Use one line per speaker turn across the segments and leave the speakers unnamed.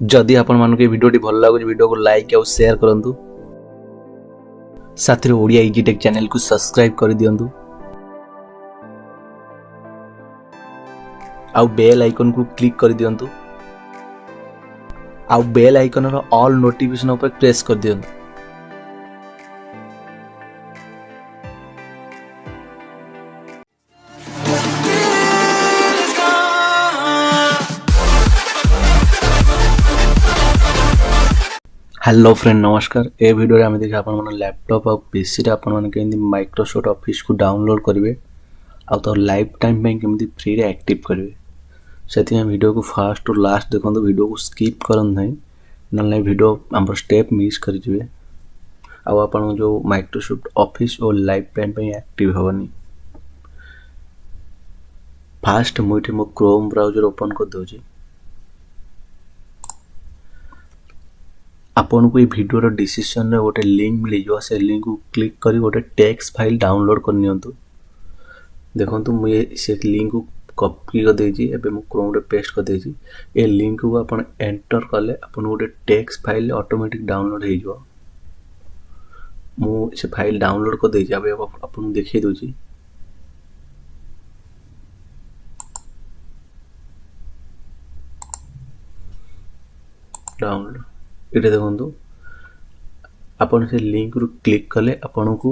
जदि आपण मानक वीडियो भल लगुच वीडियो को लाइक और शेयर करंतु साथ में ओडिया इजी टेक चैनल को सब्सक्राइब कर दियंतु आउ बेल आइकन को क्लिक कर दियंतु आउ बेल आइकन रो ऑल नोटिफिकेशन ऊपर प्रेस कर दियंतु। हेलो फ्रेंड नमस्कार। ए वीडियो आम देखिए आप लैपटॉप और पीसी रे आपण माने केमि माइक्रोसॉफ्ट ऑफिस को डाउनलोड करेंगे आ तो लाइफ टाइम में केमि फ्री रे एक्टिव करेंगे से वीडियो को फास्ट टू लास्ट देखो वीडियो को स्किप करन नहीं ना वीडियो आम स्टेप मिस कर दिए आप जो माइक्रोसॉफ्ट ऑफिस और लाइफ टाइम में एक्टिव हेनी। फास्ट मुझे मो क्रोम ब्राउजर ओपन कर दूसरी आपन को वीडियो रो डिस्क्रिप्शन रे गोटे लिंक मिल जो से लिंक को क्लिक करी गोटे टेक्स्ट फाइल डाउनलोड कर नियंतु। देखंतु मुझे से लिंक को कॉपी कर देजी एबे मु क्रोम रे पेस्ट कर देजी। ए लिंक को अपन एंटर करले अपन गोटे टेक्स्ट फाइल ऑटोमेटिक डाउनलोड हो जो। मु से फाइल डाउनलोड कर देजी एबे अपन देखै दोजी। डाउनलोड इटे देखो आपन से लिंक रू क्लिक कले आपन को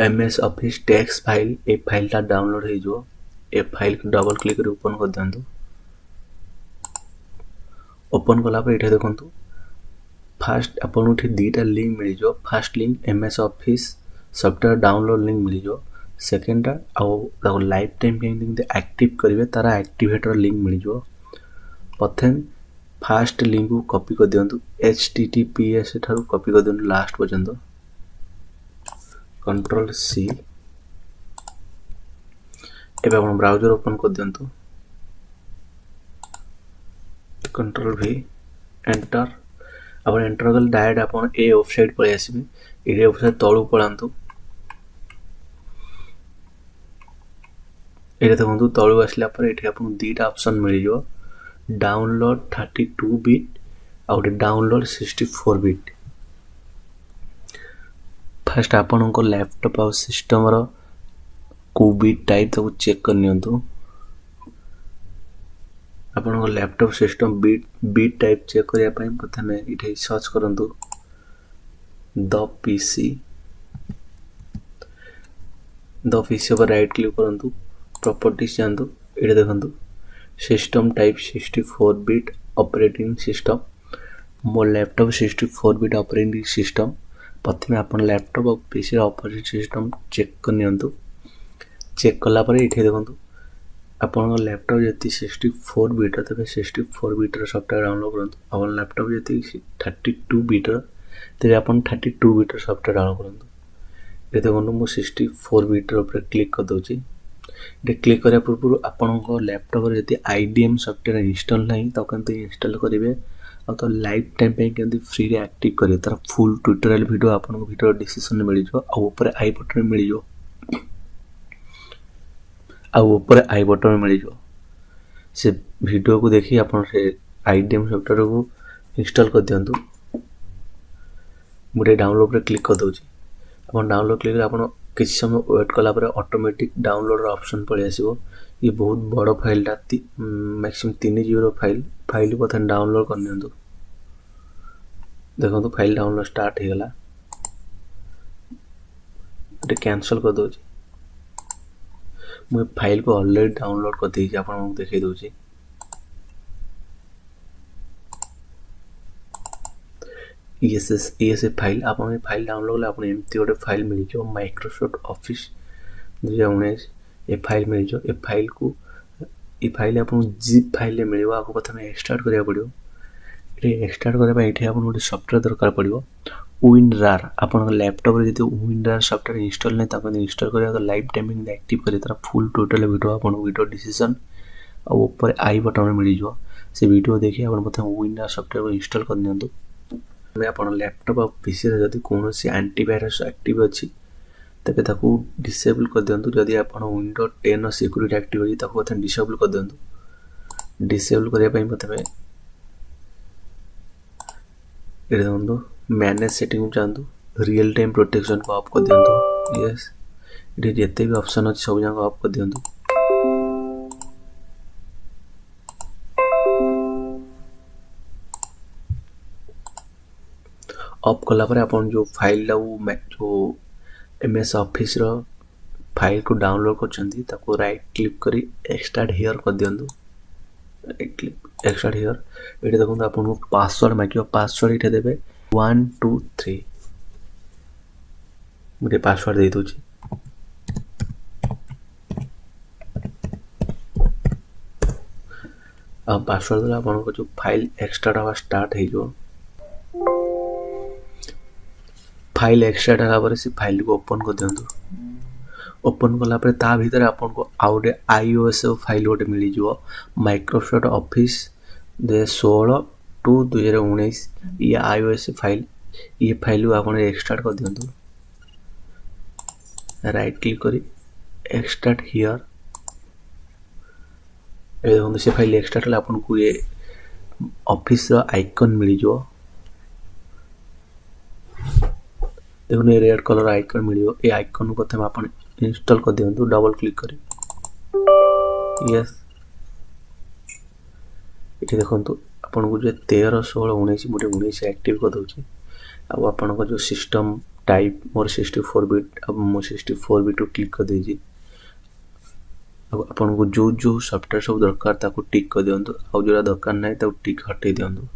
एमएस ऑफिस टेक्स्ट फाइल ए फाइल ता डाउनलोड हो जो। ए फाइल को डबल क्लिक रे ओपन कर दंतु। ओपन कला पर इटे देखो फास्ट आपन उठी दीटा लिंक मिल जो। First link MS office software download link मिल जो। सेकंड आ लाइफ टाइम के एक्टिव करिवे तारा एक्टिवेटर लिंक मिल जो। प्रथम फास्ट लिंक को कॉपी कर दियंतु https ठारू कॉपी कर दियंतु लास्ट पर्यंत कंट्रोल सी। एबे अपन ब्राउजर ओपन कर दियंतु control we enter. Upon enter कर डायरेक्ट अपन ए वेबसाइट पर आसीबे। ए वेबसाइट तळु पळांतु। एटा देखंतु तळु आसला पर एठी अपन दीटा ऑप्शन मिल जो। डाउनलोड 32 बिट और डाउनलोड 64 बिट। फर्स्ट आपन को लैपटॉप और सिस्टम रो को बिट टाइप तो चेक कर नियंतु। आपन को laptop system bit type check करिया पई प्रथमे इथे सर्च करंतु द पीसी पर राइट क्लिक करंतु प्रॉपर्टीज जानतु। एटे देखंतु system type 64 bit operating system. मो लैपटॉप 64 बिट ऑपरेटिंग सिस्टम। प्रथम अपन लैपटॉप और पीसी ऑपरेटिंग सिस्टम चेक कर नियंतु। चेक कला पर इथे देखंतु अपन लैपटॉप जति 64 बिट तबे 64 बिट रो सॉफ्टवेयर डाउनलोड करंतु। अपन लैपटॉप जति 32 बिट तबे अपन 32 बिट रो सॉफ्टवेयर डाउनलोड करंतु। ए देखंतु मो 64 बिट रो ऊपर क्लिक कर दोची। क्लिक करिया पूर्व आपन को लैपटॉप रे यदि आईडीएम सॉफ्टवेयर इंस्टॉल नहीं तो केनते इंस्टॉल करिवे और तो लाइफ टाइम पे केनते फ्री रे एक्टिव करिवे तार फुल ट्यूटोरियल वीडियो आपन को वीडियो डिस्क्रिप्शन में मिल जो और ऊपर आई बटन में मिल जो। और ऊपर आई बटन में मिल जो से वीडियो को देखि आपन से आईडीएम सॉफ्टवेयर को इंस्टॉल कर दियंतु। मुझे डाउनलोड पे क्लिक कर दोची। अपन डाउनलोड क्लिक आपन किसी समय वेट कला पर ऑटोमेटिक डाउनलोड ऑप्शन पड़े आसीबो। ये बहुत बड़ फाइल ता मैक्सिमम 3 जीबी फाइल को थन डाउनलोड कर नियंतु। देखो तो फाइल डाउनलोड स्टार्ट हो गला। ये कैंसिल कर दोची। मु फाइल को ऑलरेडी डाउनलोड कर देजी आपन को देखै दोची। ये फाइल आपन फाइल डाउनलोड ले आपन एमती गोटे फाइल मिल जो माइक्रोसॉफ्ट ऑफिस 2019 ए फाइल मिल जो। ए फाइल को ए फाइल आपन जिप फाइल ले मिलवा आपको प्रथम एक्सट्रैक्ट करिया पड़ियो। ए एक्सट्रैक्ट करे पई एठी आपन गोटे सॉफ्टवेयर दरकार पड़ियो विनरार। आपन लैपटॉप रे जति विनरार सॉफ्टवेयर इंस्टॉल नै ताको इंस्टॉल करिया तो लाइफ टाइमिंग एक्टिव करी तार फुल टोटल वीडियो आपन वीडियो डिस्क्रिप्शन और ऊपर आई बटन में मिल जो। से वीडियो देखि आपन प्रथम विनरार सॉफ्टवेयर को इंस्टॉल कर नियंतु। मैं अपन लैपटॉप और पीसी रे जदी कोनोसी एंटीवायरस एक्टिव अछि तबे ताकू डिसेबल कर दियंतु। जदी आपण विंडो 10 सिक्योरिटी एक्टिव अछि ताकू अथन डिसेबल कर दियंतु। डिसेबल करिया पई प्रथमे ये देखो मैनेज सेटिंग जातु रियल टाइम प्रोटेक्शन को ऑफ कर दिंतु यस ये जिते भी ऑप्शन अच्छे सब जाक ऑफ कर दिंतु ऑफ कलापर आपन जो फाइल जो एमएस ऑफिस रो फाइल को डाउनलोड कर राइट क्लिक करी एक्सट्राक्ट हियर कर दिंतु राइट क्लिक एक्सट्राक्ट हियर ये देखो आपको पासवर्ड मांग पासवर्ड ये देवे 1 2 3 मुझे पासवर्ड दे दूची अब पासवर्ड देला आपन जो फाइल एक्सट्राक्ट हवा स्टार्ट है जो फाइल एक्सट्राक्ट होला पर से फाइल को ओपन कर दिंतु ओपन कला पर ता भीतर आपन को आउटे आईओएस फाइल गोटे मिली जो माइक्रोसॉफ्ट ऑफिस 2016 टू 2019 ये आईओएस फाइल ये फाइल को आपन एक्सट्राक्ट कर दिंतु राइट क्लिक करी एक्सट्राक्ट हियर ए देखो से फाइल एक्सट्राक्ट होला आपन को ये ऑफिस रो आइकन मिली जो देखो ये रेड कलर आइकन मिलियो ए आइकन को प्रथम आपन इंस्टॉल कर दियंतु डबल क्लिक करी यस ये देखंतु आपन को जो 13 16 19 मुटे 19 एक्टिव कर दोची अब आपन को जो सिस्टम टाइप मोर 64 बिट अब मो 64 बिट क्लिक कर देजी अब आपन को जो जो सॉफ्टवेयर सब दरकार ताको टिक कर दियंतु आ जोरा दरकार नै ताको टिक हटे दियंतु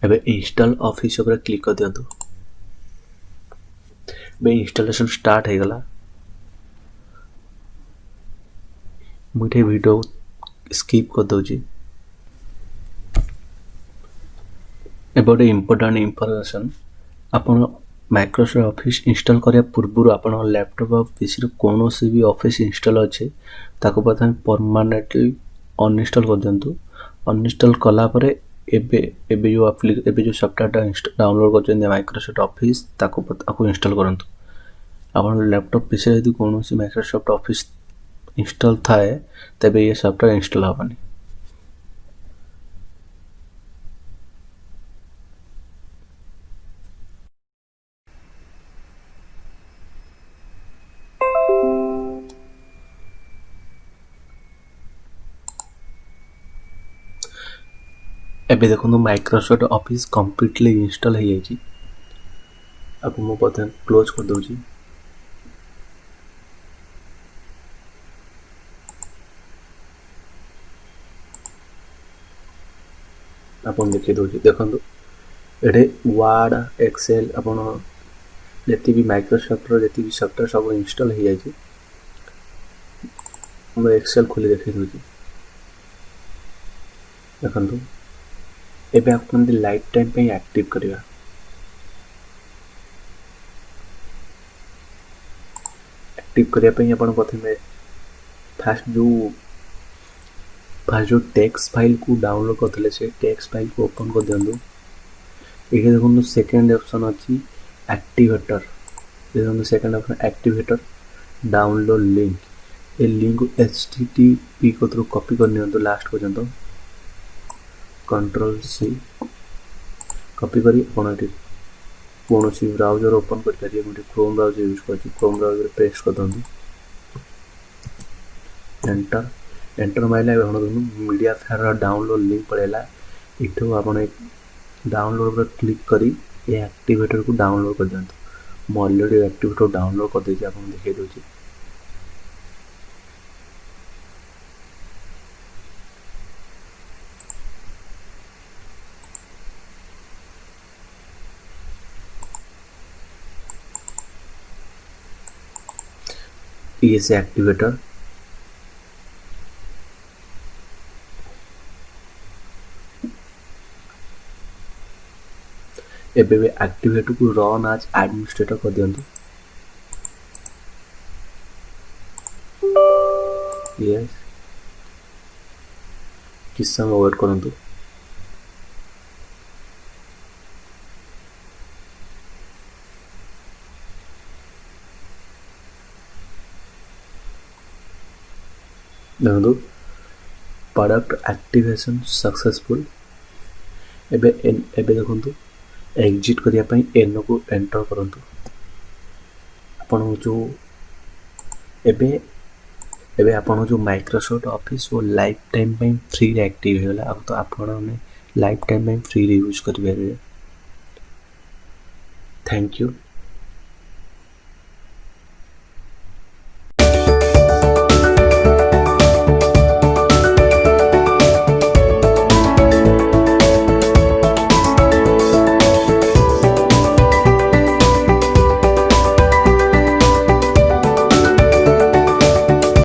एबे इंस्टॉल ऑफिस ऊपर क्लिक कर दियंतु बे इंस्टॉलेशन स्टार्ट हो गला मुझे वीडियो स्किप कर दोजी एबे इंपोर्टेंट इंफॉर्मेशन अपन माइक्रोसॉफ्ट ऑफिस इंस्टॉल करिया पूर्व अपन लैपटॉप और पीसी रो कोनोसी भी ऑफिस इंस्टॉल अच्छे ताको प्रथम परमानेंटली अनइंस्टॉल कर दियंतु अनइंस्टॉल कला परे एबे जो सॉफ्टवेयर डाउनलोड कर माइक्रोसॉफ्ट ऑफिस ताको इंस्टॉल करंतु अपन लैपटॉप पीसी यदि कोनोसी माइक्रोसॉफ्ट ऑफिस इंस्टॉल थाए तबे ये सॉफ्टवेयर इंस्टॉल होबनी एबे देखो माइक्रोसॉफ्ट ऑफिस कंप्लीटली इंस्टॉल हो जाई अब मो प्रथम क्लोज कर दोजी अपन देखि दोजी देखंतु एडे वर्ड एक्सेल अपन जति भी माइक्रोसॉफ्ट रो जति भी सॉफ्टवेयर सब इंस्टॉल हो जाई हम एक्सेल खोली देखि दोजी देखंतु एबे आपन लाइफ टाइम पे एक्टिव करिया एक्टिव करिया पे अपन प्रथमे फास्ट जो टेक्स्ट फाइल को डाउनलोड करथले से टेक्स्ट फाइल को ओपन कर दियंतु एके देखो सेकंड ऑप्शन अछि एक्टिवेटर देखो second option activator download link ए लिंक को http को थ्रू कॉपी कर नियंतु लास्ट पर्यंत कंट्रोल सी कॉपी करी अपन कौन सी ब्राउजर ओपन कर करिए मुझे क्रोम ब्राउजर यूज करछि क्रोम ब्राउजर पेस्ट कर दंतु एंटर माइला हम मीडिया फायर डाउनलोड लिंक पड़ेला इठो अपन एक डाउनलोड पर क्लिक करी ये एक्टिवेटर को डाउनलोड कर दंतु मो ऑलरेडी एक्टिवेटर डाउनलोड कर देछि अपन देखे दोछि ये से एक्टिवेटर एबे एक्टिवेटर को रन आज एडमिनिस्ट्रेटर कर दियंतु यस किस समय वेट करंतु ଦେଖନ୍ତୁ ପ୍ରଡ଼କ୍ଟ ଆକ୍ଟିଭେସନ୍ ସକ୍ସେସଫୁଲ୍। ଏବେ ଦେଖନ୍ତୁ ଏକ୍ଜିଟ୍ କରିବା ପାଇଁ ଏନ୍କୁ ଏଣ୍ଟର କରନ୍ତୁ। ଆପଣ ଯେଉଁ ଏବେ ଆପଣ ଯେଉଁ ମାଇକ୍ରୋସଫ୍ଟ ଅଫିସ୍ ଓ ଲାଇଫ୍ ଟାଇମ୍ ପାଇଁ ଫ୍ରିରେ ଆକ୍ଟିଭ୍ ହେଇଗଲା। ଆଉ ତ ଆପଣମାନେ ଲାଇଫ୍ ଟାଇମ୍ ପାଇଁ ଫ୍ରିରେ ୟୁଜ୍ କରିପାରିବେ। Thank you.